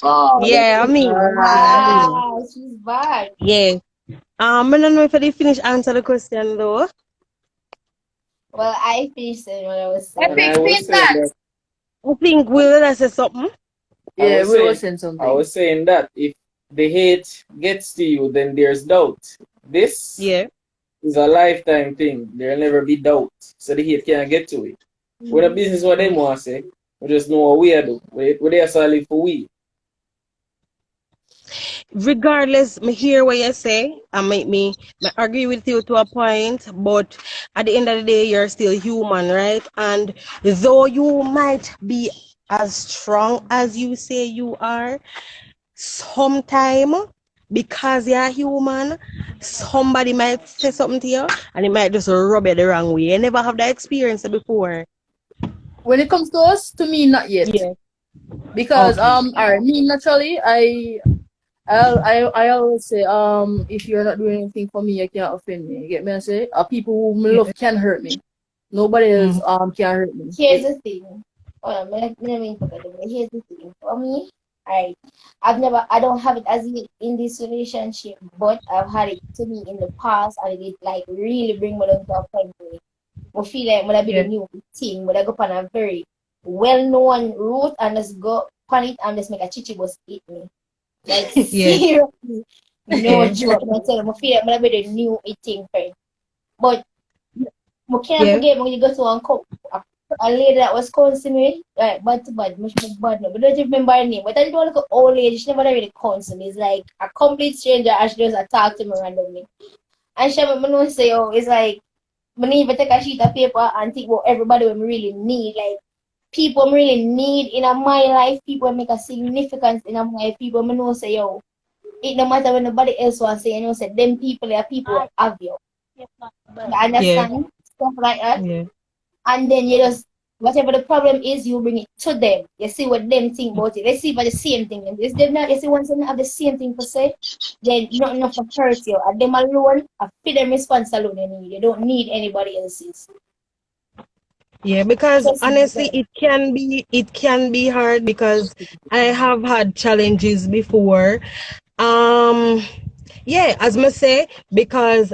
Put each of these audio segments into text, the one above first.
Oh, Yeah, I that's mean, I mean, Ah, she's back. yeah. I don't know if I did finish answer the question though. Well, I finished saying what I was and saying. I was saying that I think Will I say something. I Yeah, was we were saying saying I something. was saying that if the hate gets to you, then there's doubt. This Yeah. is a lifetime thing. There'll never be doubt. So the hate can't get to it. With a Mhm. business what they want to say, we just know what we are do. We they are solid for we. Regardless, me hear what you say and me agree with you to a point, but at the end of the day, you're still human, right? And though you might be as strong as you say you are, sometime because you're human, somebody might say something to you and it might just rub it the wrong way. You never have that experience before. When it comes to us, to me, not yet. Yeah. Because Okay. alright, me naturally, I always say, if you're not doing anything for me, you can't offend me. You get me? I say, people who me love Yeah. can hurt me. Nobody else Mhm. can hurt me. Here's the thing. Hold on, let me forget it. Here's the thing. For me, I don't have it as in this relationship, but I've had it to me in the past, and it like really bring me down to a point where I feel like when I be the Yeah. new thing, when I go on a very well-known route and just go on it and just make a chichi bus eat me. Like Yeah. seriously, no Yeah. joke. I tell you, I feel like when I be the new thing friend. But I can't Yeah. forget when you go to a lady that was counseling me, right, bad to bad, much more bad now. But don't remember her name. But I don't look at old lady, she never really counsel me. It's like a complete stranger and she just attack to me randomly. And she me know say, oh, it's like I need to take a sheet of paper and think what everybody will really need. Like people I really need in my life, people make a significance in my life, people I know say, yo, it no matter when nobody else was saying, you know, say them people are people who have you. You Yeah. understand? Stuff like that. Yeah. And then you just whatever the problem is, you bring it to them. You see what them think about it. Let's see if the same thing. And if they not, you see once they not have the same thing to say, then not enough to hurt you. And them alone, I feel them response alone you need. You don't need anybody else's. Yeah, because Just be honestly, them. it can be hard because I have had challenges before. Um, yeah, as me say, because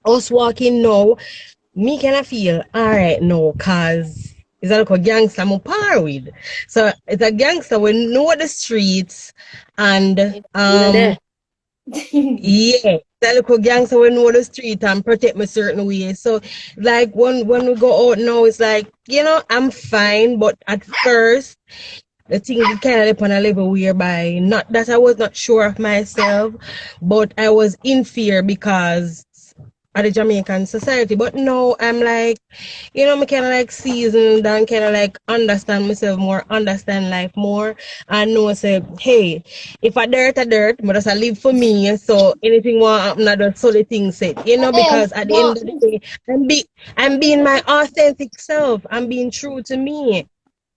us walking now, me kind of feel all right now, cause it's a little gangster I'm par with. So it's a gangster we know the streets and Yeah, there. yeah, that little gangster will know the street and protect me certain ways. So, like when we go out now, it's like I'm fine, but at first the thing kind of up on a level whereby not that I was not sure of myself, but I was in fear because of the Jamaican society. But now I'm like, me kind of like seasoned and kind of like understand myself more, understand life more, and know say, hey, if I dirt, I dirt, but just I live for me. So anything want happen, I just so the thing said, Yeah, because at the no. end of the day, I'm being my authentic self. I'm being true to me.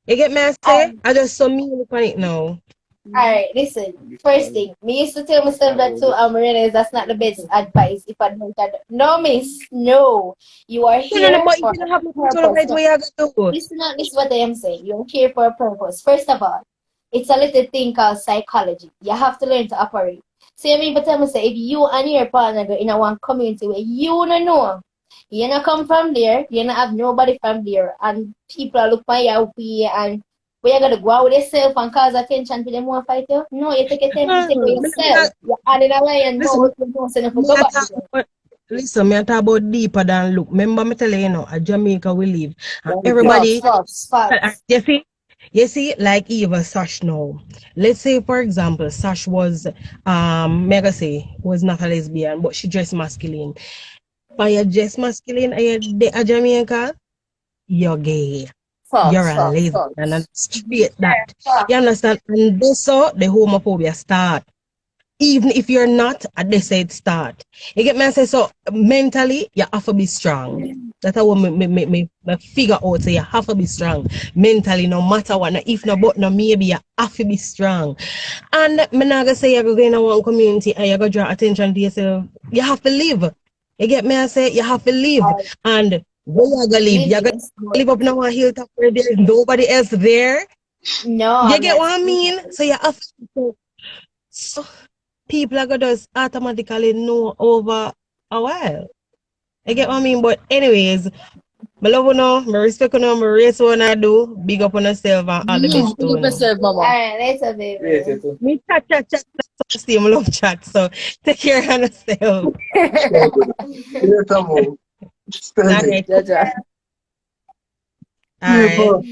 You get me? I say, Um, I just so me look on it now. Alright, listen. First thing, me used to tell myself that too. I realize that's not the best advice. If I don't, no, miss, no. You are No, no, no, here but if for you don't a have nothing to purpose. right No, way you have to do. listen what I am saying. You're here for a purpose. First of all, it's a little thing called psychology. You have to learn to operate. So I mean, but tell me say if you and your partner go in a one community where you don't know, you not come from there, you not have nobody from there, and people are looking at your way and where you gotta go out with yourself and cause attention to them want fight you? No, you take a time to take for yourself. You're adding a lion Listen, mouth, you don't send for me go a back talk there. about, listen, me a talk about deeper than look. Remember me tell you, at Jamaica we live. And Facts, everybody, facts, facts. you see, like Eva Sash now. Let's say, for example, Sash was, mega say, was not a lesbian, but she dressed masculine. But you dress masculine and you're a Jamaica, you're gay. You're Facts, a facts, lesbian and facts. straight that. Facts. You understand? And this so the homophobia start. Even if you're not, they say it start. You get me? I say so mentally, you have to be strong. That's how me figure out. So you have to be strong mentally, no matter what. Now, if not, but no, maybe you have to be strong. And me not gonna say you're going to one community and you're gonna draw attention to yourself. You have to live. You get me? I say you have to live. I And where you gonna live? You're living gonna is good. live up now on hilltop where there's nobody else there. No, You I'm get not what I speaking. mean? So you have so people are gonna just automatically know over a while. You get what I mean? But anyways, my love you know, my respect you know, my race what I do, big up on yourself and all the best to Big you up know. yourself, mama. Alright, later, Yes, baby. you too. Me chat, so see my love chat. So take care of yourself. Later, mom. Steady. Alright, Jaja. alright. People,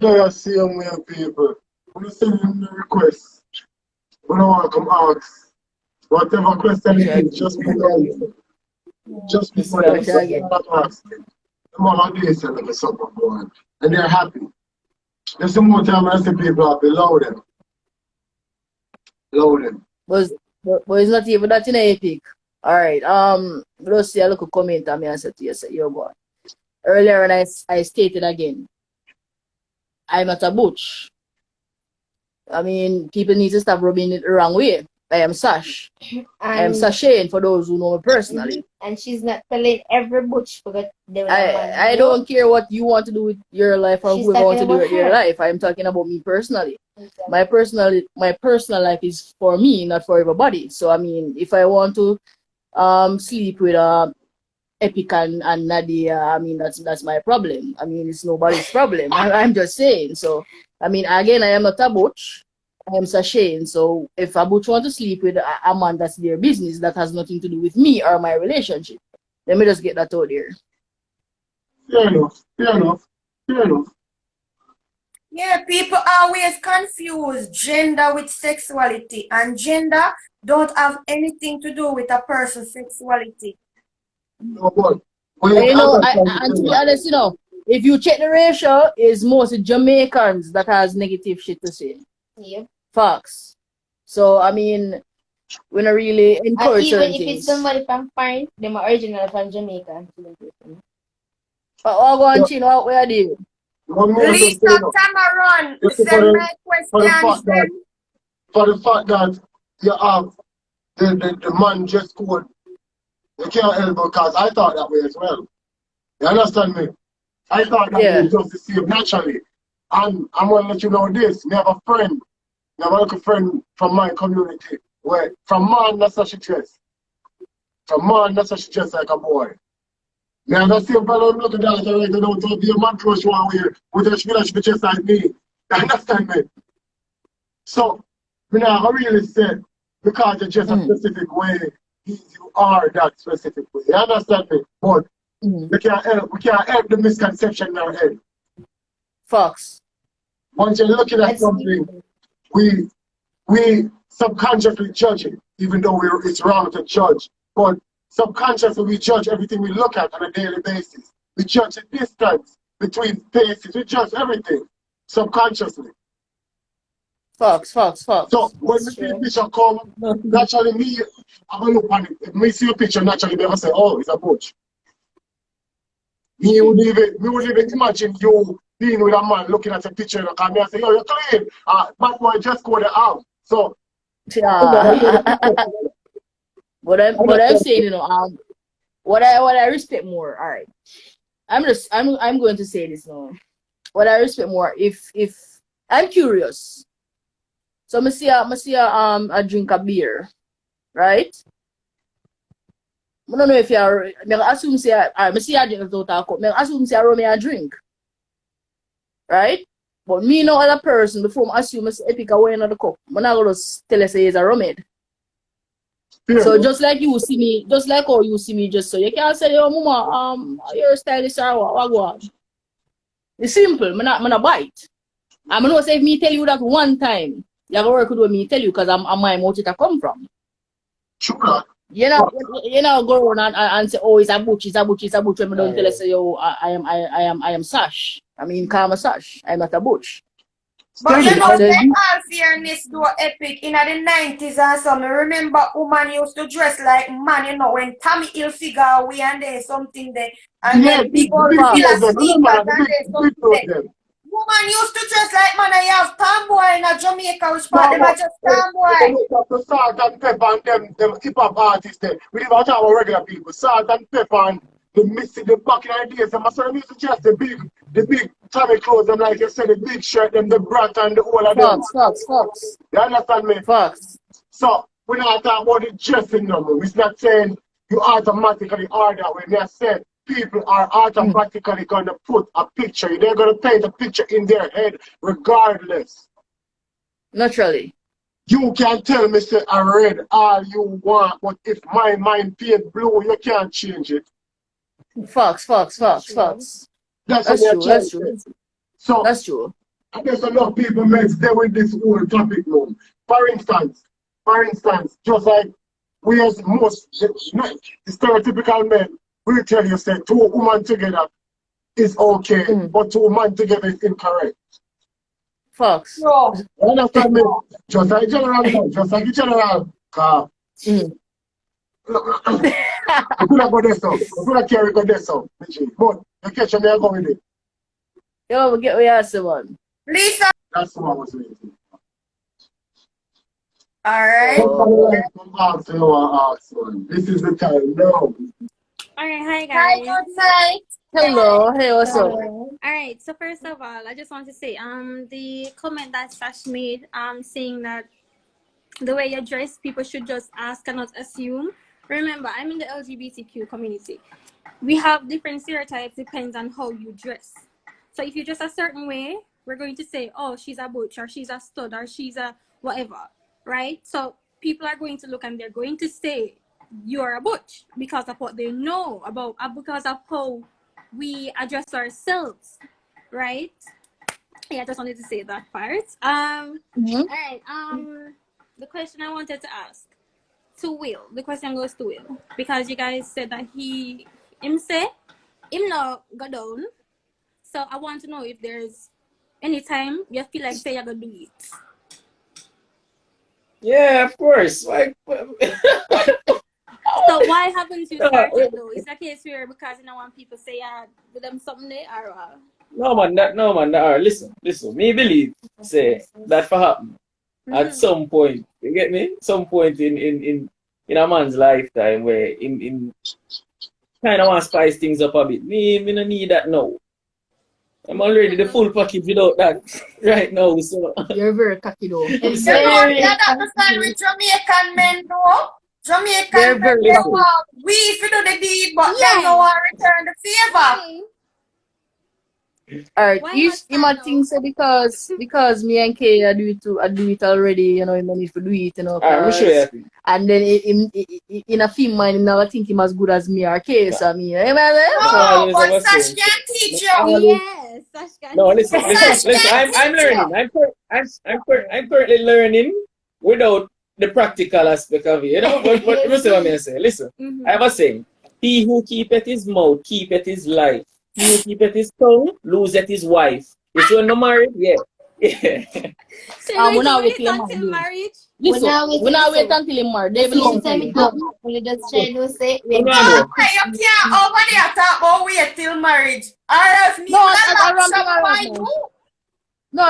play a same way, people. When you send them the request, when I want to come ask, whatever question it is, just be nice. Just be This guy nice. is Jaja Don't again. start asking. The mama do is like something going. And they're happy. There's some more time I see people happy. Love them. Love them. But it's not even that in a epic. Alright, let's see a little comment on me and say to you, say, yo boy. Earlier when I stated again, I'm not a butch. I mean, people need to stop rubbing it the wrong way. I am Sash. I am And Sashane for those who know me personally. and she's not telling every butch because they will have one. I don't care what you want to do with your life or She's whoever want to talking do about with your her. life. I'm talking about me personally. My personal life is for me, not for everybody. So I mean, if I want to sleep with Epic and Nadia, I mean that's my problem. I mean it's nobody's problem. I'm just saying. So I mean again, I am not a butch. I am Sashane. So if a butch want to sleep with a man, that's their business. That has nothing to do with me or my relationship. Let me just get that out there. Fair enough. Fair enough. Fair enough. Yeah, people always confuse gender with sexuality, and gender don't have anything to do with a person's sexuality. No, but when And you you know, understand and to be the honest, you know, if you check the ratio, it's mostly Jamaicans that has negative shit to say. Yep. Facts. So I mean, we don't really And encourage even certain if it's things. somebody from foreign, them are original from Jamaica. What go on, Chin? What we are doing? one more just say Lisa no. Cameron Just send my for the questions fact that them. for the fact that you have the man just code, you can't help because I thought that way as well. You understand me? I thought that Yeah. way just the same naturally. And I'm gonna let you know this. Me have a friend, me have a little friend from my community where from man that's how she dress. From man that's how she dress like a boy. Me have the same fellow I'm looking at right now to be a man crush one way with a she dress like me. You understand me? So me now I really said because you're just a specific way you are that specific way. You understand me? But we can't help the misconception in our head. Facts. Once you're looking at That's something, we subconsciously judge it, even though it's wrong to judge. But subconsciously we judge everything we look at on a daily basis. We judge the distance between faces. We judge everything subconsciously. Facts. So when we see a picture come, naturally me, I'm gonna look on it. If me see a picture, naturally me gonna say, oh, it's a butch. Me would even imagine you being with a man looking at a picture and come here and say, yo, you're clean. Bad boy just go the out. So Yeah. But I'm saying, you know, what I respect more. All right. I'm going to say this now. What I respect more, if I'm curious. So I see a drink a beer, right? I don't know if you're I assume say I see a drink total cup. I assume say I drink. Right? But me no other person before I assume it's epic away another cup. I'm not gonna tell you say it's a rum. So just like you see me, just like how you see me, just so you can't say, yo, mama, you're stylish or what go on. It's simple, I'm not bite. I'm gonna say if me tell you that one time, you have to work with me tell you because I'm my motive to come from. sure. You know, go around and say, oh, it's a butch. When I don't tell us, say, yo, I am Sash. I mean, calm a Sash. I'm not a butch. But you know, And like all fairness do epic in the 90s and so. I remember woman used to dress like man, you know, when Tommy Hilfiger we and there's something there. And Yeah, then big big old clothes Villa them. Remember sneakers that, and the there's big something clothes there. them. Woman used to dress like man, I have tomboy in a Jamaica, which part No, them are just but if tomboy. you look at the salt and pepper and them hip hop artists there, we didn't talk about regular people. Salt and pepper and the missing the back in the days. And my son used to just the big Tommy clothes, and like you said, the big shirt, them, the brat and the whole of them. Fox. You understand me? Fox. So we're not talking about the dressing number. We're not saying you automatically are that way. We are saying people are automatically going to put a picture. They're going to paint a picture in their head regardless. Naturally. You can tell me, say, I read all you want, but if my mind paint blue, you can't change it. Fox. That's true. That's true. So, That's true. I guess a lot of people may stay with this whole topic now. For instance, just like we as most stereotypical men, we tell you, say, 2 women together is okay, but 2 men together is incorrect. Fox. No. You understand me? Just like general car. I could have got this up. I could have carried got this up. But you catch me, I go with it. Yo, we get we ask the one. Lisa. That's what I was saying. Alright. Come back to your ask one. This is the time. No. Alright, hi Hi, guys. good night. Hello, hey, what's up? Alright, so first of all, I just want to say, the comment that Sash made, saying that the way you dress, people should just ask and not assume. Remember, I'm in the LGBTQ community. We have different stereotypes, depends on how you dress. So if you dress a certain way, we're going to say, oh, she's a butch, or she's a stud, or she's a whatever, right? So people are going to look and they're going to say, you're a butch, because of what they know about, because of how we address ourselves, right? Yeah, I just wanted to say that part. All right. The question I wanted to ask to Will. The question goes to Will because you guys said that him not go down. So I want to know if there's any time you feel like say you're gonna do it. Yeah, of course. Like, so why haven't you started though? Is that case where because you don't want people say with them something there or no man. Listen. Me believe say that for happen at some point. You get me? Some point in a man's lifetime where in kind of want to spice things up a bit. Me no need that now. I'm already the full package without that right now. So You're very cocky though. You know, that's the sign with Jamaican men though. They're Jamaican men very don't want we to do the deed, but they don't want to return the favor. Alright, you might think so because me and Kay I do it already, you know, no need to do it, you know. sure. And then in a film mind, you never think him as good as me or Kay, so me. No, but Sash can't teach you. Yes, Sash can. No, listen. I'm learning. I'm currently learning without the practical aspect of it. You know, but listen what I say. Listen, I was saying, he who keepeth his mouth keepeth his life. He who keepeth his tongue loseth his wife. You see when no married? Yeah. So we're not wait waiting until marriage. Listen, we're not waiting until him married. They will Tell me you just trying to say You can't over there talk about wait till marriage. Or else me No,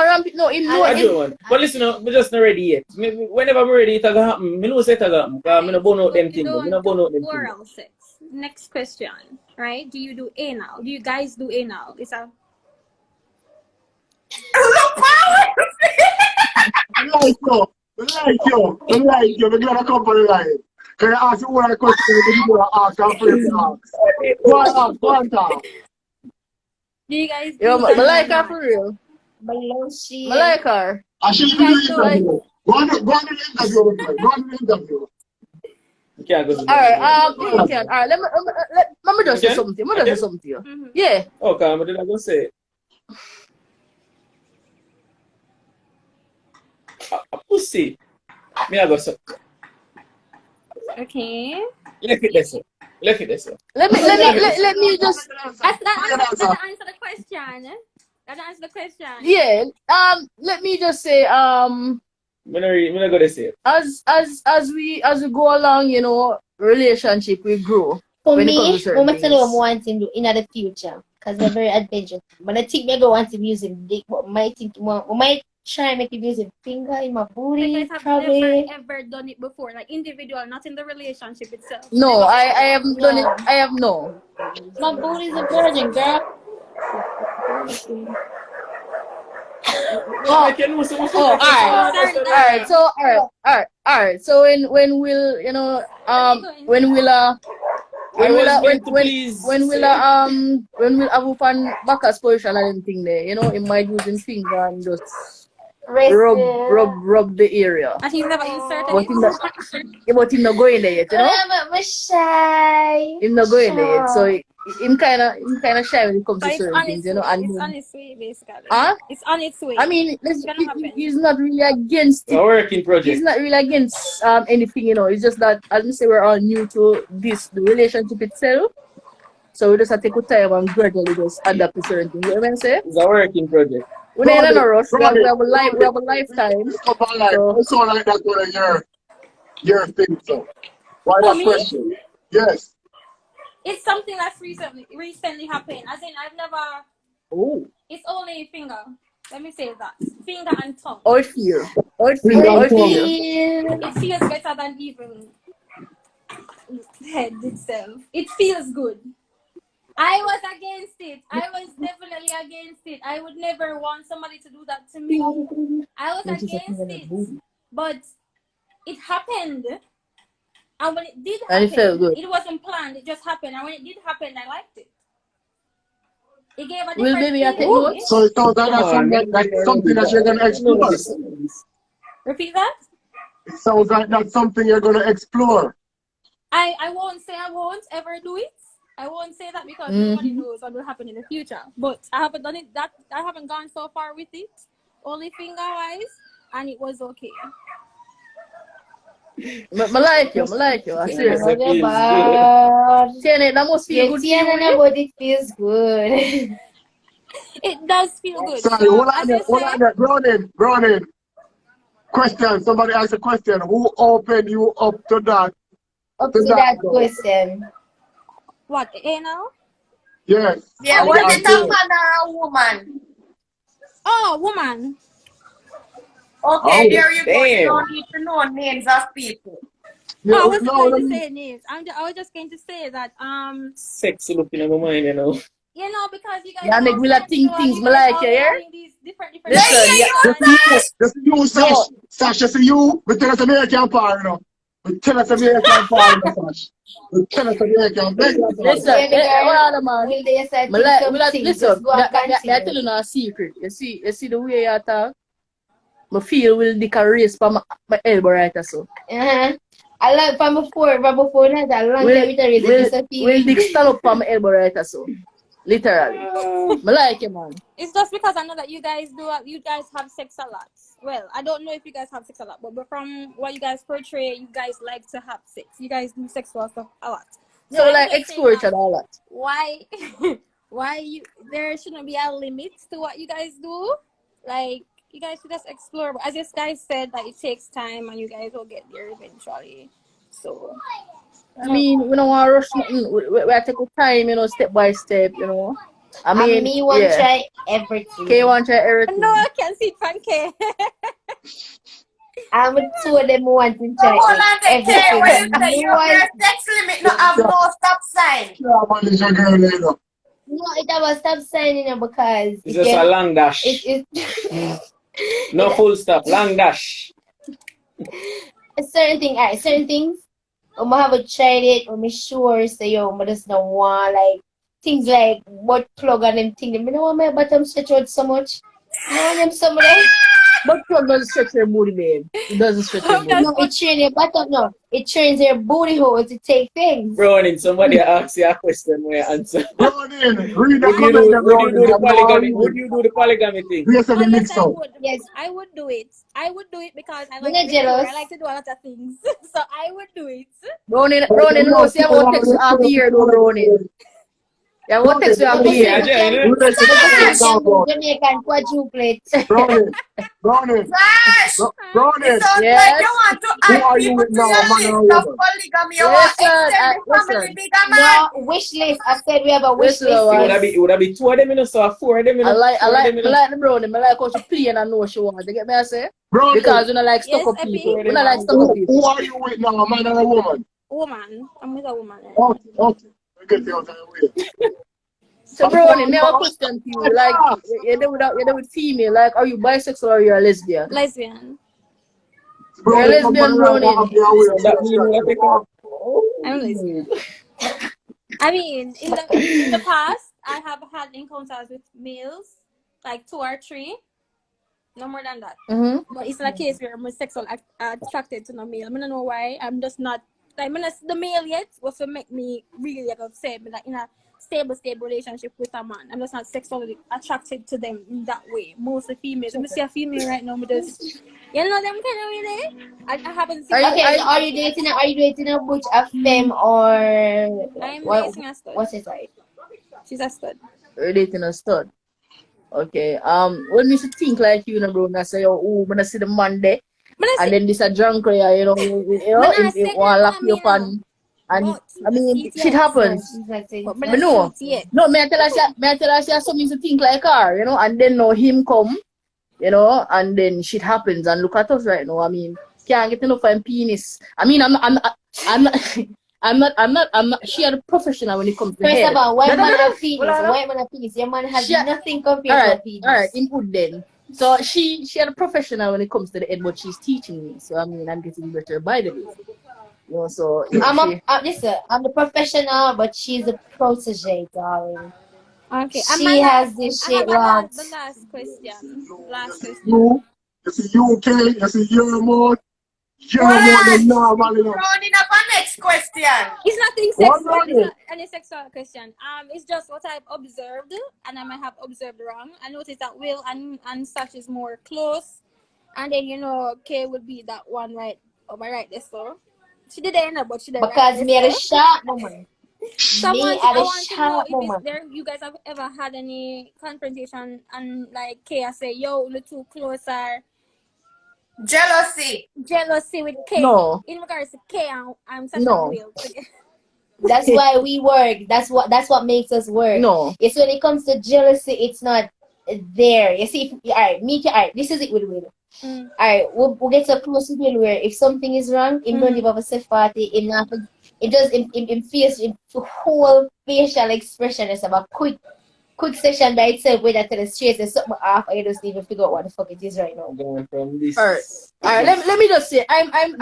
But listen, we're just not ready yet. Whenever I'm ready, it's going to happen. I know it's going to happen. I'm going to burn out them things. I'm going to burn out them things. Oral sex. Next question, right? Do you do anal? Do you guys do anal? It's a I like you. We're going to come for the line. Can I ask you one question? You're going to ask after you ask. Go on, talk. Do you guys do Yo, I like her anal? for real. I I like her. I should do the interview. Go on to the interview with me. Go on to the interview. You can't go to the Alright, you can. Alright, let me just say something. Let me just say something to you. Yeah. Okay, I'm going to say a pussy. Me I go so. Okay. Look at this. Let me just That's answer the question. That answer the question. yeah. Let me just say I'm not going to say it. as we go along, you know, relationship we grow. For when it me, comes to certain I'm tell you what I things. want to do in the future because they're very adventurous. But I think I go want to use him dick, but I might think I might try make it using finger in my Because booty, I've probably. never ever done it before, like individual, not in the relationship itself. No, Never I ever. haven't done it. I have no. My booty's a virgin, girl. I can know some Oh, all right. Sorry, All right. So all right. So when we'll when we'll I was meant to please. when we'll have open Bacchus position and everything there, it might using finger and just rub the area. And he's never inserted But it. him not going there yet, I'm shy. Him not going there yet. So him kinda shy when it comes So to it's certain on things, its way. and It's on its way, basically. Huh? It's on its way. I mean, It's gonna happen. he's not really against A it. working He's project. not really against anything, It's just that, as we say, we're all new to the relationship itself. So we just have to take our time and gradually just adapt to certain things. You know what I'm saying? It's a working project. We ain't in a rush. We have a Brody. lifetime. Come on, like, So it's all like that one of your thing, so. Why For that me? question? Yes. It's something that's recently happened. As in, I've never. oh, It's only a finger. Let me say that. Finger and tongue. how it feel? How it Finger feel? How and it tongue. feel? It feels better than even head itself. It feels good. I was against it. I was definitely against it. I would never want somebody to do that to me. I was against it. But it happened. And when it did And it felt happen, good. it wasn't planned. It just happened. And when it did happen, I liked it. It gave a Well, different maybe I take feeling. notes. So it sounds like Come on, that's something that you're gonna explore. Repeat that? It sounds like that's something you're gonna explore. I won't say I won't ever do it. I won't say that because nobody knows what will happen in the future. But I haven't done it. I haven't gone so far with it. Only finger wise, and it was okay. I like you. I Yes, seriously. it feels good. Tiene, that must feel good for you. But it feels good. It does feel good. Sorry, So what as you say, Browning. Question. Somebody asked a question. Who opened you up to that? Up to that question. what? Anal? Yes. Yeah, Oh, was yeah. it a man or a woman? Oh, woman. Okay, Oh, there you go. You damn. don't need to know names of people. Yeah, I wasn't no, going to say names. I was just going to say that Sexy looking in my mind, because you guys Yeah, make me like think things me like you, yeah? these different Listen, yeah. Just you, Sash. Sash, just you. But tell us a American power, But tell us a American power, Sash. But tell us a American power. Listen, hold on, man. Will they say Listen, just go and I tell continue. you now a secret. You see the way you talk? I feel will dick a race for my elbow right so. I like from before that I long time with a Will dick stand up for my elbow right so. Literally. I like you, man. It's just because I know that you guys have sex a lot. Well, I don't know if you guys have sex a lot, but from what you guys portray, you guys like to have sex. You guys do sexual stuff a lot. So like explore each other a lot. Why there shouldn't be a limit to what you guys do? Like you guys should just explore. But as you guys said, that it takes time and you guys will get there eventually. So I mean, we don't want to rush nothing. We take our time, step by step, I mean, me want to try everything. Okay, you want to try everything. no, I can't see it from K. I'm two of them want to try Hold on, everything. when you say your sex limit not have no stop sign. No, it was stop signing because It's just a long dash. No full stop, long dash. certain things. I haven't tried it. I'm sure. So I just don't want like things like butt plug and them things. I don't want my bottom stretch out so much. I want them some of them. But plug doesn't stretch your booty, babe. It doesn't stretch your booty. No, it trains your bottom. No, it trains your booty hole to take things. Browning, somebody asked you a question where you answer. Browning, read the Would you do the polygamy thing? Yes, Oh, yes, I would. Yes. I would do it. I would do it because I You're like not to explore. jealous. I like to do a lot of things. So I would do it. Browning, no, see about text half the year, no, Browning. Yeah, what text we have But here? Relationship now, bro. Jamaican quadruplet. Brownie, Gosh! Brownie. It sounds like Yes. you want to Who add are you people with to now, your man or list of woman? polygamy. You want Listen, extended family listen. bigger man. No, wish list. I said we have a wish Listen, list. man. It would have been 2 of them, you know, so 4 of them, you I know. like 4 of them, you know. the brownie. I like how she play and I know what she wants. You get me? I say Brownie, because you know like stuck Yes, up Epi. people. We don't like stuck up people. who are you with now, man or a woman? Woman. I'm with a woman. Okay. We get you out of the way. So brownie, me have a question to you. Like you're there with female. Like, are you bisexual or you're a lesbian? Lesbian. You're a lesbian, brownie. So that means we have to take off. I'm lesbian. I mean, in the past, I have had encounters with males, like 2 or 3, no more than that. Mm-hmm. But it's not a case where I'm sexual attracted to no male. I don't know why. I'm just not like I'm not the male yet. Was to make me really like upset, but like in a stable relationship with a man. I'm just not sexually attracted to them in that way. Mostly females. I'm see a female right now, but just you know them kind of way. I haven't seen. Okay, so are you dating a butch, a femme, or I'm what? dating a stud. What's it like? She's a stud. You're dating a stud. Okay. When you should think like you know, bro, and I say, oh, when I see the man there, and then this a drunk player, you know, it want to lock you up and I mean, shit happens. But no, me I tell her she has something to think like her, you know, and then now him come, you know, and then shit happens and look at us right now. I mean, can't get enough of penis. I mean, I'm not. She are a professional when it comes to First head. of all, white man have Hold penis. on. White man have penis. Your man has She- nothing compared to a penis. All right, in good then. So she had a professional when it comes to the head, but she's teaching me. So I mean, I'm getting better by the way. You know, so Listen, I'm the professional, but she's a protege, darling. Okay. She has this shit the locked. last question. Last question. You see UK, you see you're more What? than normal, you know. Rounding up our next question. It's nothing What sexual. about It's it? not any sexual question. It's just what I've observed, and I might have observed wrong. I noticed that Will and Sash is more close, and then you know Kay would be that one right over right there. So she did end up, but she did Because right me there. at a sharp woman. So I want to know sharp if woman. it's there. You guys have ever had any confrontation and like Kay say, "Yo, the too closer." Jealousy. Jealousy with Kay. No. In regards to Kay and Sash No. and Will. That's why we work. That's what makes us work. No. It's when it comes to jealousy, it's not there. You see, alright, this is it with Will. Alright, we'll get so close to Will where if something is wrong, him don't give up a safe party, it does in face in whole facial expression is about quick session by itself where that tell us straight there's something off and you just even figure out what the fuck it is right now. Going from this. All right. Let me just say, I'm what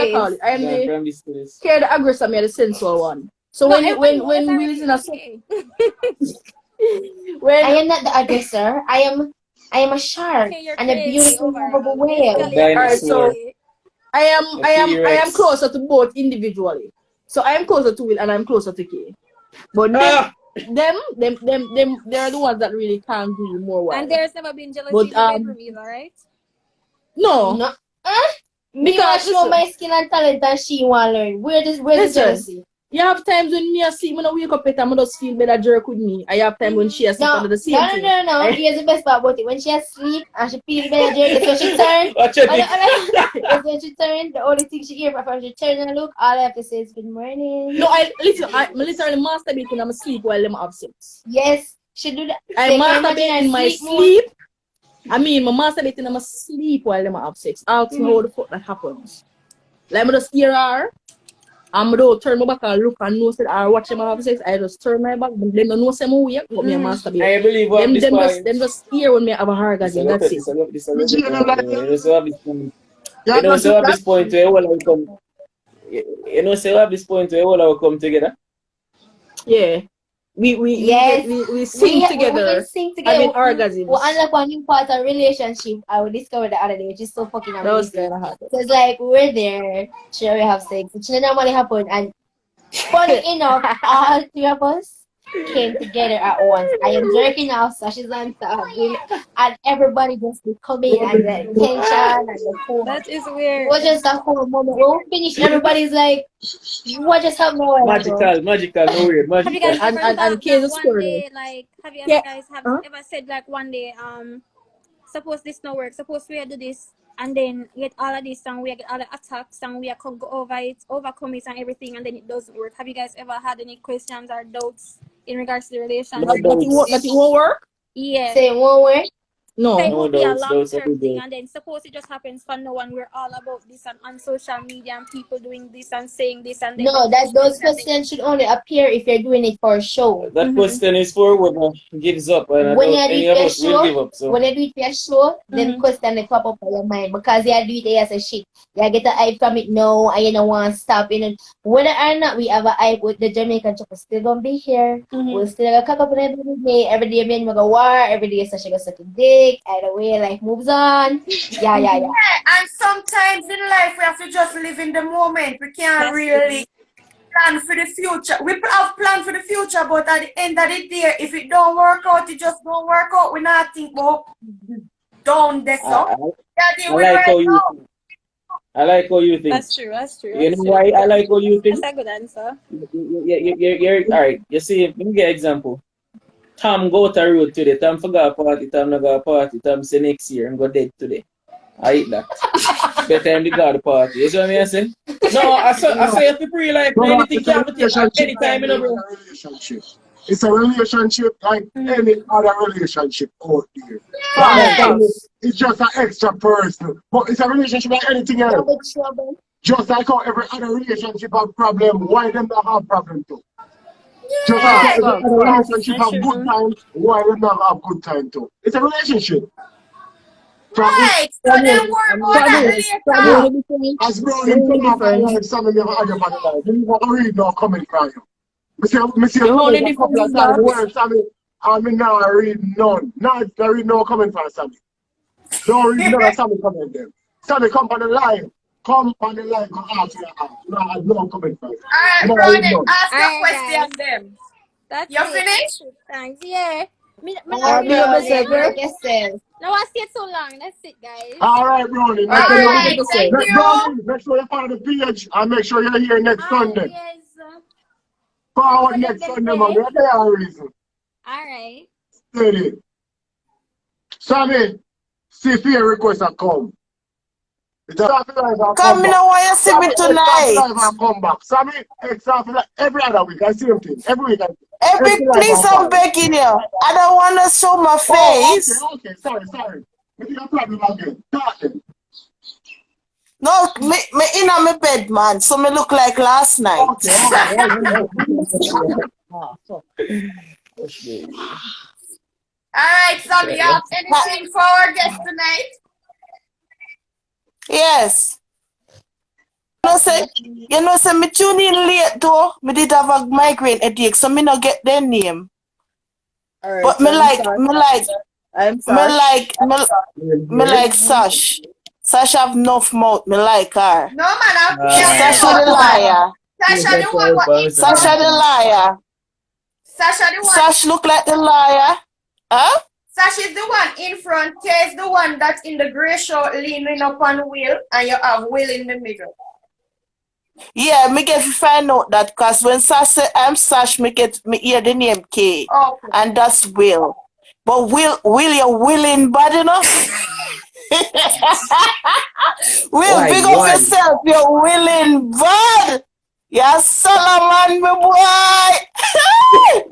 I call it. I'm Going the from this to this. care the aggressor, me the sensual one. So when Will is in a when I am not the aggressor. I am a shark and a beautiful lovable whale. Alright, so I am T-Rex. closer to both individually. So I am closer to Will and I'm closer to Kay. But them they're the ones that really can do more well. And there's never been jealousy But, in the bedroom either, right? No. Me want to show my skill and talent and she want to learn. Where's the jealousy? You have times when me see when I wake up at I just feel better jerk with me. I have time when she has under the same thing. No. Here's the best part about it. When she has sleep and she feels better jerk, that's when she turn. That's when she turn. The only thing she hear from she turn and look, all I have to say is good morning. No, I literally masturbate when I'm asleep while I'm have sex. Yes, she do that. I masturbate in my sleep. I mean, my masturbate when I'm asleep while I'm have sex. Ask me how the fuck that happens. Like, I just hear her. I don't turn my back and look and know that I watch them have sex. I just turn my back. Them don't know some way. But me masturbate. I believe what this point. Them just hear when me have a orgasm. That's it. You know, so at this point where all will come. You know, so at this point where all will come together. Yeah. We sing together. We sing together. Having orgasms. We unlock one new part of relationship I would discover the other day, which is so fucking amazing. That was kind of hard. So it's like we're there, sure we have sex, which normally happen, and funny enough, all three of us came together at once. I am jerking off, Sasha's on top, and everybody just be coming and the tension and the whole. That is It weird. was just a whole moment. When we finished, everybody's like, "What just happened?" Magical, no weird, Have you guys magical. ever thought Case that is one squirrel. day, like, have you Yeah. guys ever said like one day, suppose this no work, suppose we do this, and then get all of this and we get all the attacks and we can go over it, overcome it and everything, and then it doesn't work. Have you guys ever had any questions or doubts in regards to the relationship? No doubts. That it won't work? Yeah. Say one word. No. It No would be a doubts, long doubts term every thing, day. and then suppose it just happens for no one. We're all about this and on social media and people doing this and saying this and then No, that those questions should only appear if you're doing it for a show. That question is for whoever gives up, and I When doubt you any do of it for us will give show, up. So when you do it for a show, then question they pop up on your mind because you do it as a shit. You get the hype from it now and you don't want to stop in it. Whether or not we have a hype with the Jamaican chop, still gonna be here. We'll still gonna cock up on every day. Every day me and go war, every day Sasha go suck a dick. Either way, life moves on. Yeah. And sometimes in life we have to just live in the moment. We can't That's really plan for the future. We have planned for the future, but at the end of the day, if it don't work out, it just don't work out. We not think about down there. So I like how you think. I like how you think. That's true. That's true. You know why I like how you think? That's a good answer. You're all right. You see, let me get an example. Tom go to road today. Tom forgot a party. Tom not got a party. Tom say next year and go dead today. I eat that. Better than the God party. You see what I'm saying? No, I say you have to pray like anything can happen at any time, you know, bro. It's a relationship like any other relationship out there. Yes. It's just an extra person. But it's a relationship like anything else. Just like how every other relationship have problem, why them not have problem too? Just like how every other relationship have good time, why them not have good time too? It's a relationship. right. So then worry about that later. As brown in Jamaica, like some of them have other life. You never read no comment from you. Me see a couple of times where Sammy, and me not read none. Not read no comment from Sammy. Don't read none of Sammy comment them. Sammy come on the line. Come on the line, go ask your house. No, I don't comment from you. All right, Brandon, ask your question then. That's You it. finished? Thanks. Yeah. Me Now I see it so long. That's it, guys. All right, Brownie. All right, thank you. Brownie, make sure you follow the page and make sure you're here next Sunday. Yes. Forward next Sunday, man. We're there a reason. All right. Steady. Sammy, see if your request will come. Come now, why you see me tonight? Come back. Sammy, every other week, I see him thing. Every week. Please, I'm begging you. I don't want to show my face. Okay. Sorry. Maybe you have a problem again. Talk then. No, me in on my bed, man. So me look like last night. All right, so you have anything for our guest tonight? Yes. You know, say me tune in late though. Me did have a migraine headache, so me not get their name. All right, But me like Sash. Sash have enough mouth. Me like her. No, man. Sasha the liar. Sasha the one. Sasha the liar. Sasha the one. Sash look like the liar. Huh? Sash is the one in front. Kay is the one that's in the gray shirt leaning up on Will, and you have Will in the middle. Yeah, me get to find out that because when Sash say I'm Sash, me hear the name K. Okay. And that's Will. But Will you willing bad enough? Will, big up yourself, you're willing bad. Yeah, Solomon, my boy.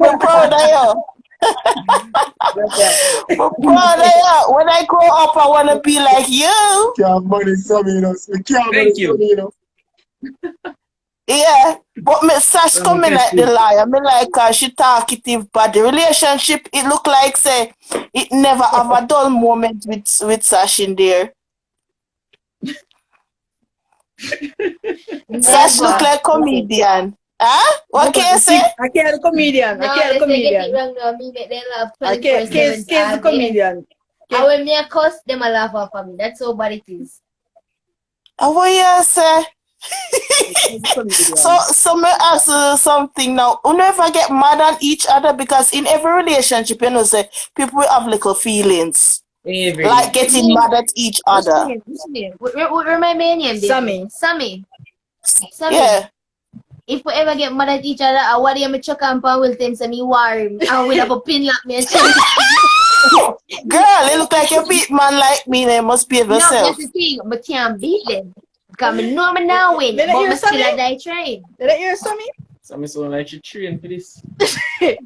I'm proud of you. I'm proud of you. When I grow up, I want to be like you. Can't money some, you know. Thank you. Yeah, but me Sash coming like the liar. Me like her, she talkative, but the relationship, it look like say it never have a dull moment with Sash in there. Sash look like comedian. Huh? What can you say? I can't comedian. No, I can't comedian. They laugh I can't. Case the comedian. And when me a cuss, them a laugh off of me. That's how bad it is. What you say? So me ask you something now. You never get mad at each other because in every relationship, you know, say people will have little feelings. Every Like getting mad at each other. What's your name? Remind me your name, baby. Sammy. Yeah. If we ever get mad at each other, I want you to chuck and will tell me war him. And we'll have a pin like me and tell me. Girl, it look like you beat man like me, they must be No, yourself. that's the thing. I can't beat them. Because I know me now win. But I still a die train. Did I hear Sammy? Sammy sound like she trained for this. Sammy,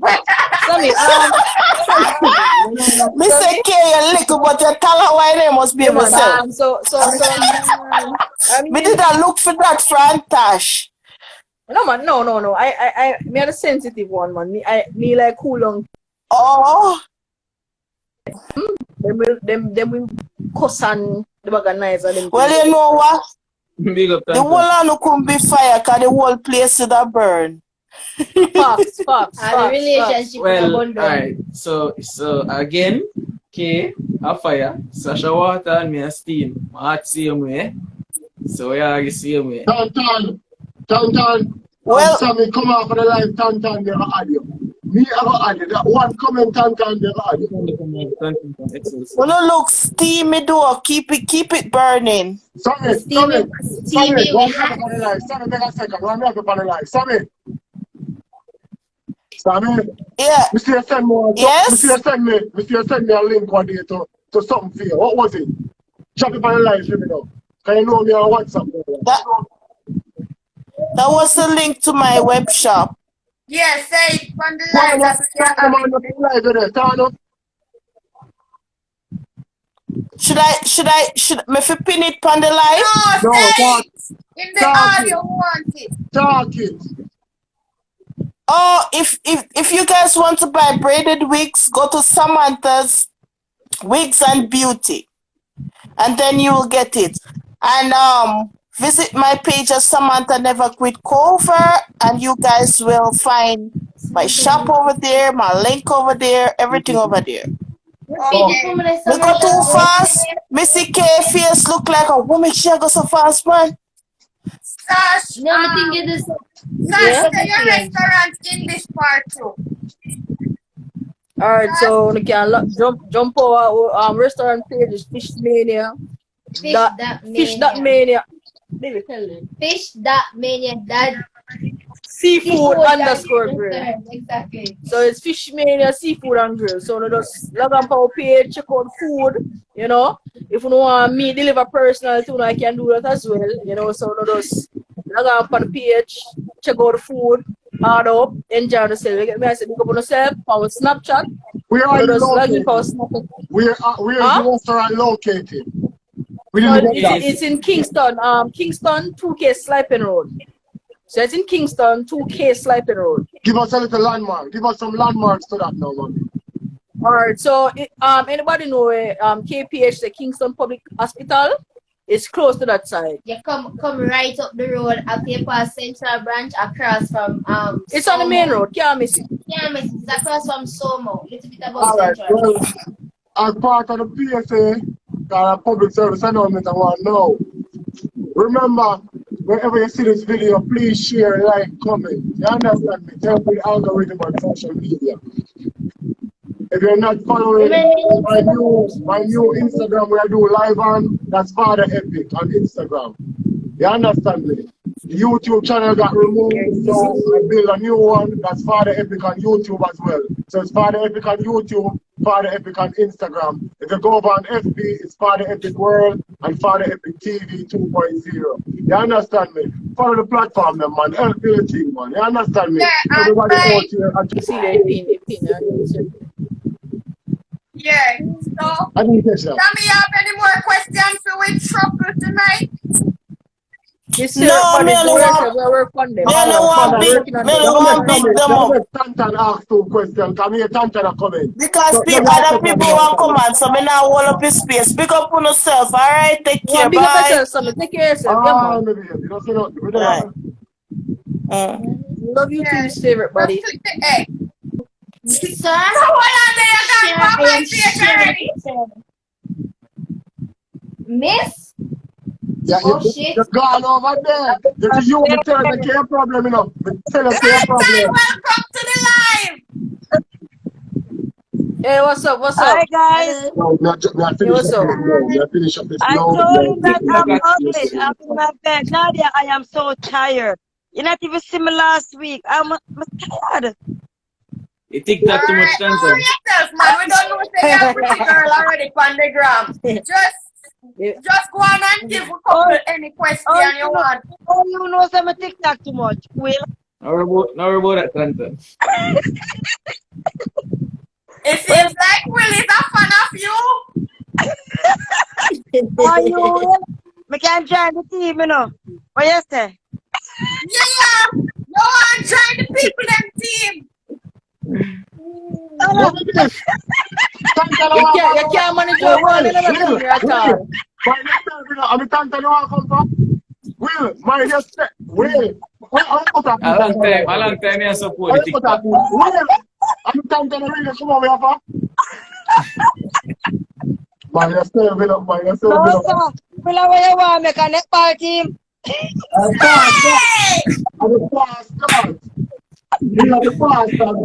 Me say, okay, you little, but your talent why they must be yourself. Me did I look for that Tash. No man, no. I me are the sensitive one, man. Me like cool on. Oh. Them will cuss and the organize and them. Well, you know what? Big up, the whole of couldn't be fire because the whole place would have burn. Facts. The relationship well, alright. So again, okay, a fire. Sasha water and me a steam. My heart same way. So yeah, you see me. Tantan. Well, Sammy, come out for the live. Tantan, they are audio. Me, I got audio. That one comment, Tantan, they are audio. Well, no, look, steamy door. Keep it burning. Sammy, Steamy. One minute on the live. Sammy, take a second. 1 minute on the live. Sammy. Yeah. Mr. Send me. Yes. Mr. Send me a link one day to something for you. What was it? Drop it on the live, let me know. Can you know me on WhatsApp? That was the link to my web shop. Yeah, say it on the live. Should me pin it on the live? No, say it. In the audio want it. Talk it. Oh, if you guys want to buy braided wigs, go to Samantha's Wigs and Beauty, and then you will get it. And visit my page at Samantha Never Quit Cover, and you guys will find my shop over there, my link over there, everything over there. We go too fast. Missy K face look like a woman. She go so fast, man. Sash, no, I think it is. Sash, your restaurant in this part too. Alright, so we can jump over restaurant page is Fish Mania. Fish that mania. Baby, tell them. Fish that mania. That seafood underscore grill. Exactly. So it's Fish Mania Seafood and Grill. So you just log on to our page, check out food, you know. If you want me deliver personal too, I can do that as well, you know. So you just log on to the page, check out the food, order up, enjoy yourself. You get me? I said, pick up on yourself, our Snapchat. Where are you located? Where is the restaurant located? It's in Kingston, Kingston 2K Sliping Road. So it's in Kingston 2K Sliping Road. Give us a little landmark. Give us some landmarks to that now, man. Alright, so anybody know KPH, the Kingston Public Hospital, is close to that side. Yeah, come right up the road after you pass Central Branch across from it's on the main road, can't miss it. Can't miss it. It's across from Somo. Little bit above Alright, Central. well, as part of the PSA, public service announcement, I want to know. Remember, wherever you see this video, please share, like, comment. You understand me? Tell me the algorithm on social media. If you're not following my new Instagram where I do live on, that's Father Epic on Instagram. You understand me? The YouTube channel got removed, so I build a new one. That's Father Epic on YouTube as well. So it's Father Epic on YouTube, Father Epic on Instagram. If you go over on FB, it's Father Epic World and Father Epic TV 2.0. You understand me? Follow the platform, then, man. Help your team, man. You understand me? Yeah, everybody out here. See the pin. Yeah, so I didn't catch that. Tell me, you have any more questions for with trouble tonight? No, me only want big them up. Tantan ask 2 questions. Come here, Tantan a comment. Because other people want come on, so me now hold up his space. Big up on yourself, alright? Take care, big up bye. yourself, son. Take care of yourself. Right. Love you too, his favorite buddy. So Miss? Yeah, Oh shit. you're gone over there. If you me tell me your problem, you know. Me tell us your Clinton, problem. welcome to the live. Hey, what's up? What's Hi up? guys, Hello. No, me Hey, finish what's up up? this now. Me finish up this I now. told Yeah, him yeah, that yeah, I'm yeah. ugly. Yes, I'm in my bed. Nadia, I am so tired. You not even see me last week. I'm tired. You TikTok too much Alright, cool content. yourself, man. We don't know say you're a pretty girl already on the gram. Just go on and give a Oh, couple any question oh, you want. you know some TikTok too much. Will. Now about that content. It Well, seems like Will is a fan of you. are you Will? Me can join the team, you know. What you say? Yeah. You want to join the people them team. What is this? You can't manage your one another team here at all. I'm Tantan you want come from? Will, my just Will. A long time I support the TikTok. Will, I'm Tantan really come over here for? My just serving up, my just No, serving up. sir. Will, what you want? Make a netball team. I'm fast, I'm the fast start. We are the fast start.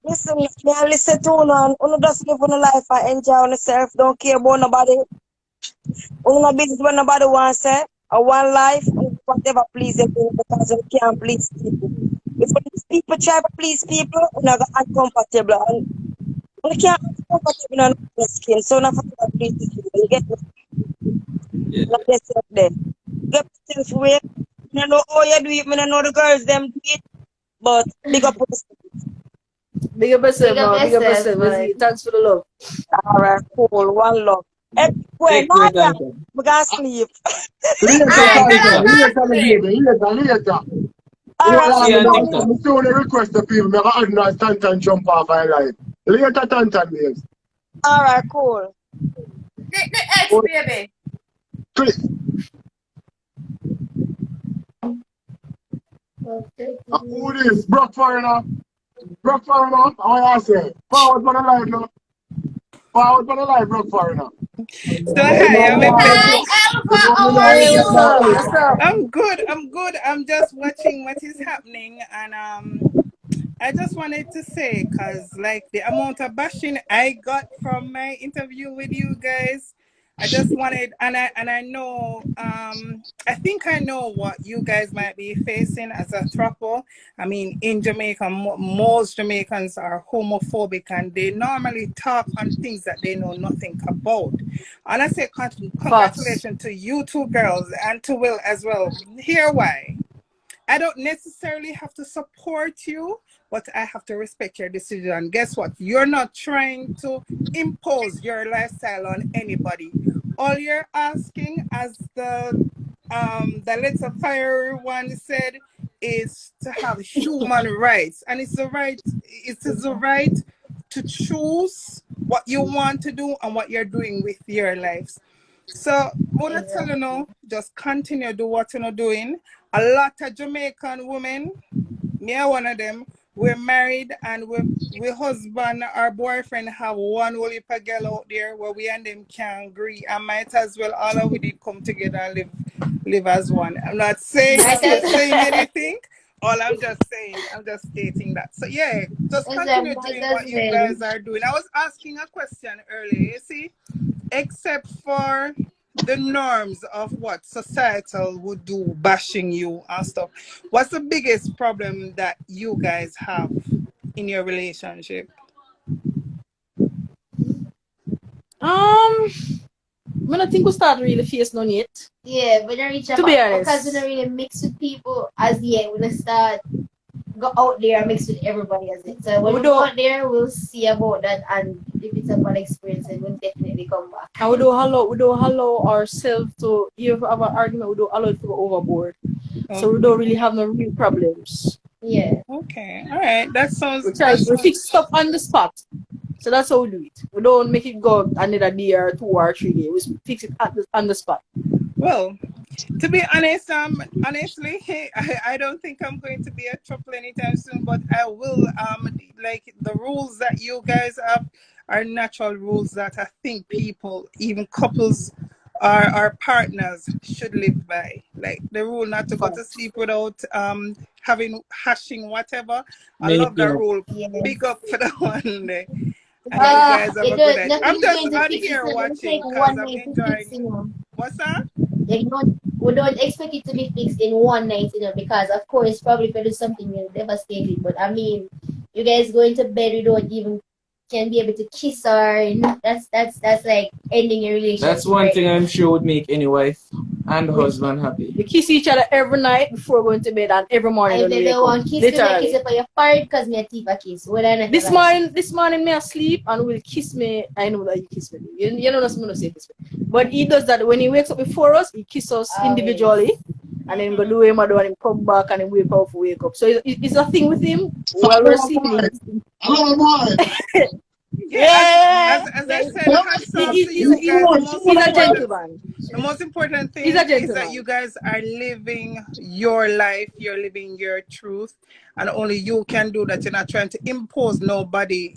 Listen, me I listen to you and you just live on life and enjoy yourself. Don't care about nobody. You no business when nobody wants say. A one life, whatever please everyone because you can't please people. If these people try to please people, you know, uncomfortable. And you can't be comfortable on your skin. So not for please people. You get me? Yeah. Not yourself there. Get yourself away. I know how you do it. I know the girls them do it. But big up yourself. Big up yourself, Big up man. Big up yourself, yourself. man. Thanks for the love. Alright, cool. One love. Well, Take care, Nadia, Tantan. we can sleep. Later, Alright, See you on tell Tantan, her TikTok. God later, say. later. You know Alright, what See I you mean? on I'm TikTok. still only request the people. I'm going to add Tantan jump off my life. Later, Tantan, babes. alright, cool. The X baby. Click. Okay. Who this? Brock Foreigner. Brock Foreigner. How I say? Forward for the live now. Forward for the live, Brock Foreigner. So hi, I'm Hi, Alva. How are Hey, you? what's up? What's up? I'm good. I'm good. I'm just watching what is happening, and I just wanted to say, cause like the amount of bashing I got from my interview with you guys, I just wanted, and I know, I think I know what you guys might be facing as a throuple. I mean, in Jamaica, most Jamaicans are homophobic, and they normally talk on things that they know nothing about. And I say Facts. congratulations to you two girls and to Will as well. Here why. I don't necessarily have to support you, but I have to respect your decision. Guess what? You're not trying to impose your lifestyle on anybody. All you're asking, as the Let's Fire one said, is to have human rights. And it is the right to choose what you want to do and what you're doing with your lives. So, would tell you now, just continue do what you're doing. A lot of Jamaican women, me are one of them, we're married and we husband or boyfriend have one whole heap of girl out there where we and them can't agree. And might as well all of we did come together and live as one. I'm not Might as saying anything. All I'm just saying, I'm just stating that. So yeah, just continue might doing as what you well. guys are doing. I was asking a question earlier, you see, except for the norms of what societal would do, bashing you and stuff. What's the biggest problem that you guys have in your relationship? I don't think we start really face none yet. Yeah, when I reach To be because we honest. don't really mix with people as yet. We're gonna start go out there and mix with everybody as it. So when we go out there, we'll see about that, and if it's a bad experience, then we'll definitely come back. And we don't allow ourselves to, if we have an argument, we don't allow it to go overboard. So we don't really have no real problems. Yeah. Okay, all right. We fix stuff on the spot. So that's how we do it. We don't make it go another day or 2 or 3 days. We fix it on the spot. Well, to be honest, honestly, I don't think I'm going to be a throuple anytime soon, but I will like the rules that you guys have are natural rules that I think people, even couples or partners, should live by. Like the rule not to go to sleep without hashing whatever. I love Making that up. rule. Yes. Big up for that one day. And you guys have a good night. I'm Nothing's just going to on fix it. here So don't take watching because one I'm night to fix, enjoying. you know. What's that? We don't expect it to be fixed in one night, you know, because of course probably if you do something you'll devastate it. But I mean, you guys go into bed without even can be able to kiss her, you know, that's like ending your relationship. That's one thing I'm sure would make any wife and husband happy. You kiss each other every night before going to bed and every morning when And you if wake they up. want kiss, me kiss it for your forehead because me a teeth a kiss. This morning me asleep and will kiss me. I know that you kiss me. You know not say kiss me. But he does that when he wakes up before us, he kisses us individually. And then go do him and him come back and then wake up. So it's a thing with him while we're sleeping. Yeah. As I said, hats off to you guys. He's a gentleman. The most important thing He's a is gentleman. that you guys are living your life, you're living your truth, and only you can do that. You're not trying to impose nobody.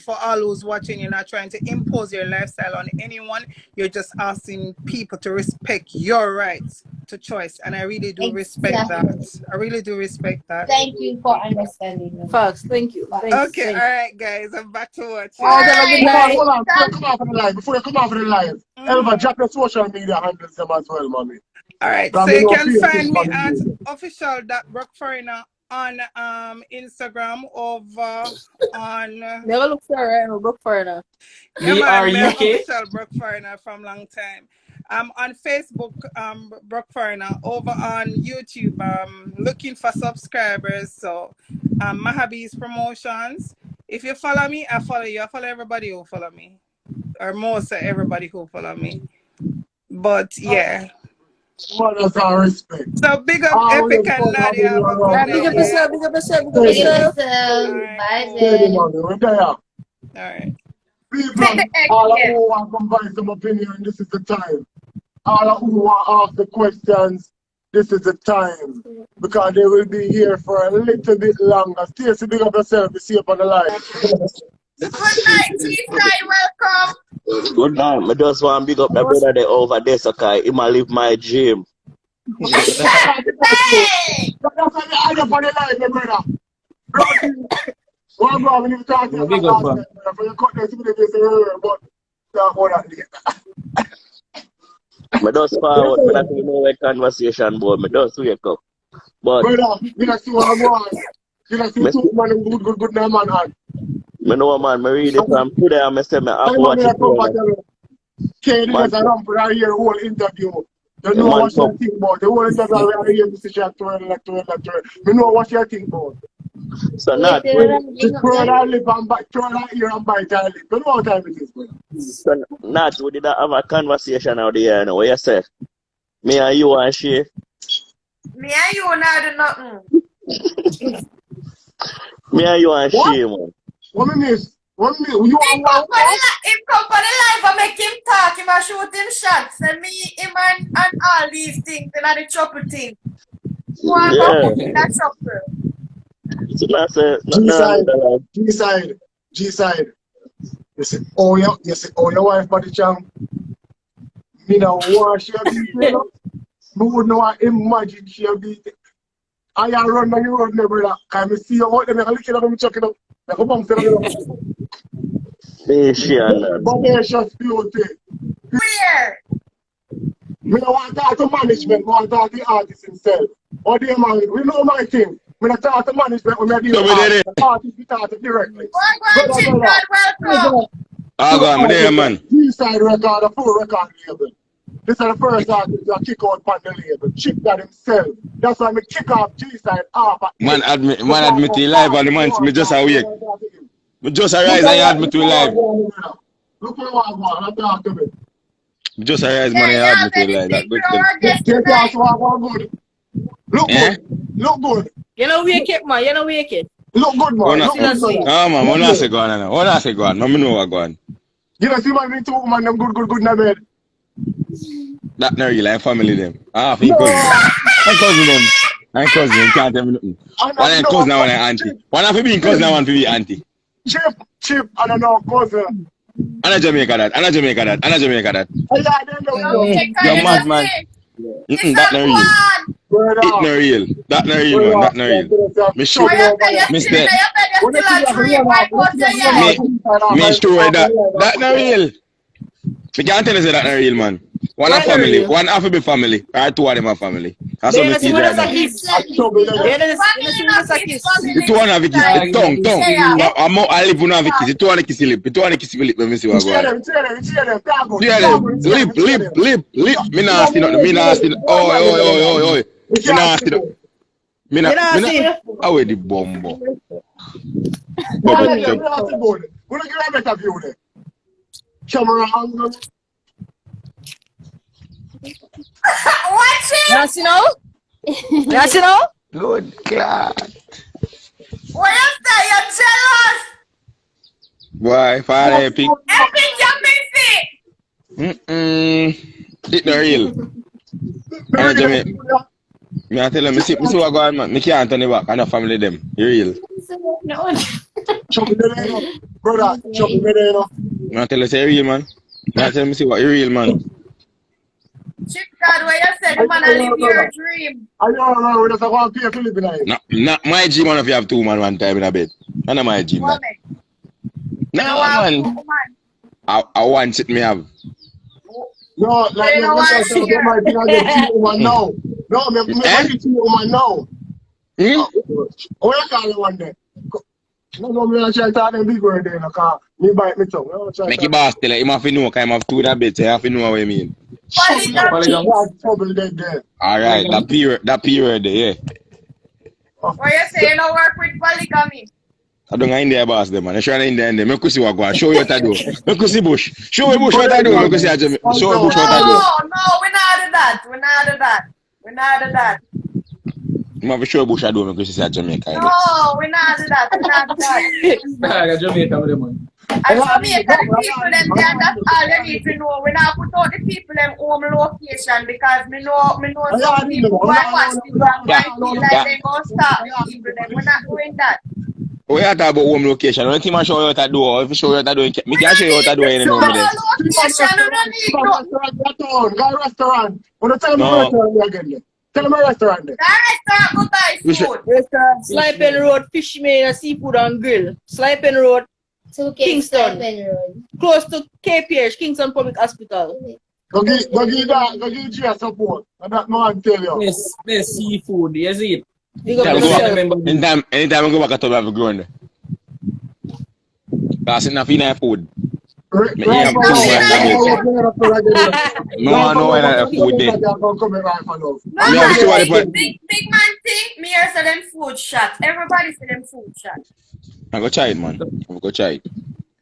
For all who's watching, you're not trying to impose your lifestyle on anyone. You're just asking people to respect your rights to choice, and I really do respect that. I really do respect that. Thank you for understanding. Facts. Thank you. Okay, all right, guys. I'm back to watching. All right, have a good night. Hold on. Before you come off of the live, everybody drop your social media handles them as well, mommy. All right, so you can find me at official.brookforeigner on Instagram over on Never look for her and Brook Foreigner. yeah, man, official Brook Foreigner from long time. On Facebook, Brook Foreigner, over on YouTube, looking for subscribers. So Mahabi's Promotions. If you follow me, I follow you. I follow everybody who follow me. Or most everybody who follow me. But yeah. Mothers are respect. So big up Epic and Nadia. Have a good Big up yourself, big up yourself, big up Big up yourself. yourself. Bye then. All right. People, all who want to combine some opinion, this is the time. All who want to ask the questions, this is the time. Because they will be here for a little bit longer. Stacey, big up yourself. We see you on the line. Good night, T-Fly. Welcome. Good night. I just want to big up my brother there over there, so he might live my dream. That's why I am on the line, my brother. One more, we need to talk to you about that. For your cut this, but talk about that. I just forward, I don't know what conversation, but I just wake up. But brother, you don't see what I'm on. You don't see two man good man on. I know, man, I read it from today and I say I have to watch it. Katie is a ramp for a year whole interview. You know what you think about. The whole interview we are here to say you know what you think about. So not just throw that lip and bite, throw that ear and bite that lip. You know what time it is, brother. So not we did have a conversation out there, you know what you say? Me and you and she. Me and you not do nothing. Me and you and she, man. What me miss? What me? You him come for the life and make him talk, him and shoot him shots. And me, him and all these things, and all the trouble things. One go in that trouble. G-side. You say, oh your wife body champ. Me now want she beat me, no? Me would not imagine she beat it. I run down the road, my brother. Can I see you out there? I look at them chucking up. I come on, Bodacious beauty. Where? Me don't want to talk to management, I want to talk to the artist himself. Oh, dear man, we know my thing. Me not talk to management when I deal with the artist, we talk to directly. Welcome. Go on, there, man. G-side record, a full record label. This is the first artist that kick out on the label. Chip that himself. That's why me kick off G-side off. Man admit he live on the man, me just awake. Me just arise and admit we live. Look what I want, I'm talking to me. Me just arise, man, and admit we live. That good thing. Look good. Look good. You know wake it, man. You know wake it. Look good, man. No, man, what I say go on now? What I say go on? No, me know what go on. You know, see man, two women, them good in the bed. That no real, like family them. Ah, for cousin. I'm cousin them. I'm cousin them, can't tell me nothing. One I'm cousin and one I'm auntie. One of you being cousin and one to be auntie. Chip, I don't know, cousin. I'm not Jamaica that. I'm not Jamaica that. I'm not Jamaica that. You're mad, man. That not real. It not real. That not real, man. That not real. Me sure. Mister. Me sure that not real. Me can't tell you say that not real, man. One a family. One half of the family. Or two of them a family. That's what me see right now. The two one have a kiss. The tongue. I live one have a kiss. The two one kiss lip. The two one kiss lip. Let me see what go on. Lip. Me nasty nothing. Me nasty. Oh. Me nasty. Me nasty. How is the bombo? We're going to better view there. Camera angle. Watch it! Nasty now? Nasty now? Good God. What you say? You're jealous? Why? Father epic. Epic, you miss it. It not real. I Me I tell them, me see what go on, man. Me can't turn it back. I know family them. You real. Brother, Me I tell you, say real, man. Me I tell me see what you real, man. Chip God, what you said, man, I live your dream. I know, we're just going to pay Philippine. Not my dream, man, if you have two man one time in a bed. Not my dream, man. No, man. I want it, me have. No, like, me might get 2 woman now. No, me might get 2 woman now. Oh, you call it one day. No, me not try to talk them big word there, because me bite me tongue. Make your boss tell you, him have to know, because him have two that bed, so you have to know what you mean. Polygamous. Alright, that period there, yeah. What you say, you don't work with polygamy? I don't mind their boss them, man. I show you in there, make you see what go on. Show you what I do. Make you see Bush. Show you Bush what I do. Make you see show you Bush what I do. No, we're not do that. We're not do that. I'm have to show you Bush I do. Make you see Jamaica. No, we're not do that. We're not do that. Jamaica with them, man. And Jamaica, the people them there, that's all you need to know. We not put out the people them home location, because me know some people who watch people and feel like they gonna stop the people them. We're not doing that. We are talking about home location. Don't think I show you what I do. If you show you what I do, me can show you what I do in the moment. Go restaurant. When you tell me restaurant again. Tell me restaurant there. That restaurant go buy food. Restaurant Slipen Road, Fishmeal, Seafood and Grill. Slipen Road, Kingston. Close to KPH, Kingston Public Hospital. Go give Gia support. And that man tell you. Best seafood, you see it. Anytime I go back at home, I have to go in there. Because it's not enough food. Me have too much. No, I food there. Big man think me here say them food shot. Everybody say them food shot. I go try it, man. I go try it.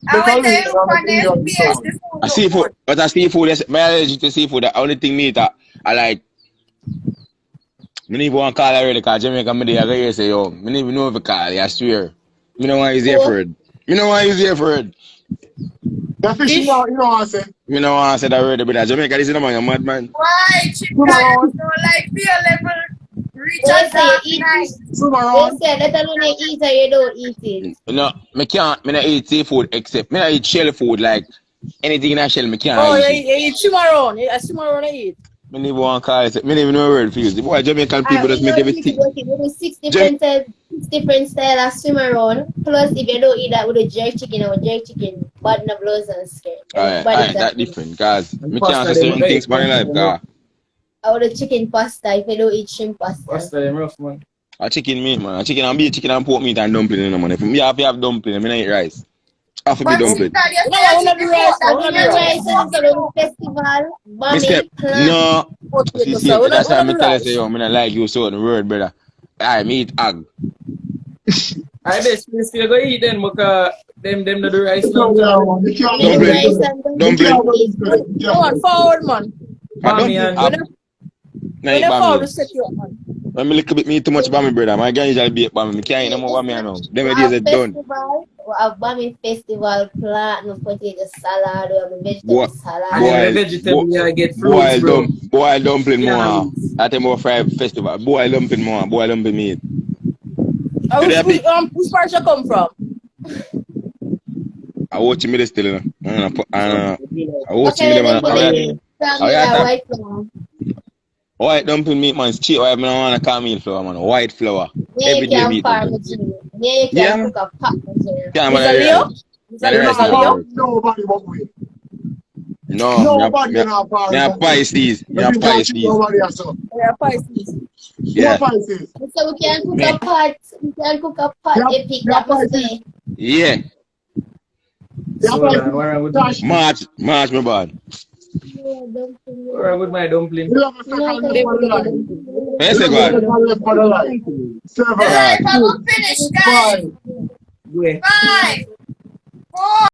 I will tell you for next year the food. A seafood, but a seafood, my allergy to seafood, the only thing me that I like. I don't even want to call already, because Jamaica, I go say, yo, I don't even know if I call you, I swear. I don't want to use here for it. I don't want to use here for it. The fish, you know what I say? I don't want to say that word, but Jamaica, this is the man, you're mad, man. Why? Chicken, like beer level. Reach out to eat nice. They say that when you eat it, you don't eat it. No, I can't. I don't eat seafood except I eat shell food, like anything in a shell, I can't eat. You eat cimarron. A cimarron I eat. I don't even want to call it. I don't even know a word for you. The boy Jamaican people just make everything. There 6 different style of cimarron. Plus, if you don't eat that with a jerk chicken or jerk chicken, bad no blows and skirt. Alright, that's different, guys. I can't say certain things for my life, guys. Or the chicken pasta if you don't eat shrimp pasta. Pasta them rough, man. A chicken meat, man. A chicken and beef, chicken and pork meat and dumpling, man. If me have to have dumpling, I don't eat rice. I have to be dumpling. No. See, that's why I tell you, yo, I don't like you certain word, brother. I eat egg. I best still go eat them, because them do the rice now. Dumpling. Come on, forward, man. When you forward, set you up, man. When I little bit me too much by me, brother. My gang usually bake by me. I can't eat no more by me now. Them days are done. We have Bami festival, platinum potato salad, we have a vegetable salad. Vegetable, get fruits, boil dumpling more. At a more fried festival. Boil dumpling more. Boil dumpling meat. Which part you come from? I watch me this still, you know. I watch me Okay, them then and believe strongly yeah, that white flour. white dumpling meat man, cheap. I don't wanna call meal flour, man. White flour. Yeah, you Everyday can meat farm dumpling. material. Yeah, you Yeah, can man. cook a pot material. Yeah, man, Mr. I Leo? right. Mr. Yeah, Leo, the You rice Mr. not not Leo? farm right. nobody but we. No, Nobody in our me farm a but we. Pisces. Me But a you can't see Pisces. nobody else. So. Yeah, Pisces. Yeah, Yeah. Pisces. So we can cook a Me. pot. We can cook a pot Yeah, epic yeah, that must Pisces. say. Yeah. Yeah, So Pisces. what wrong with Cash. March, my bad. Yeah, don't think what wrong with my dumpling? 11 no, seconds left because for the Definitely line. don't think. Yes, 11 God. seconds left for the line. The 7, Alright. life I will 6, finish, guys. 5, Wait. 5, 4.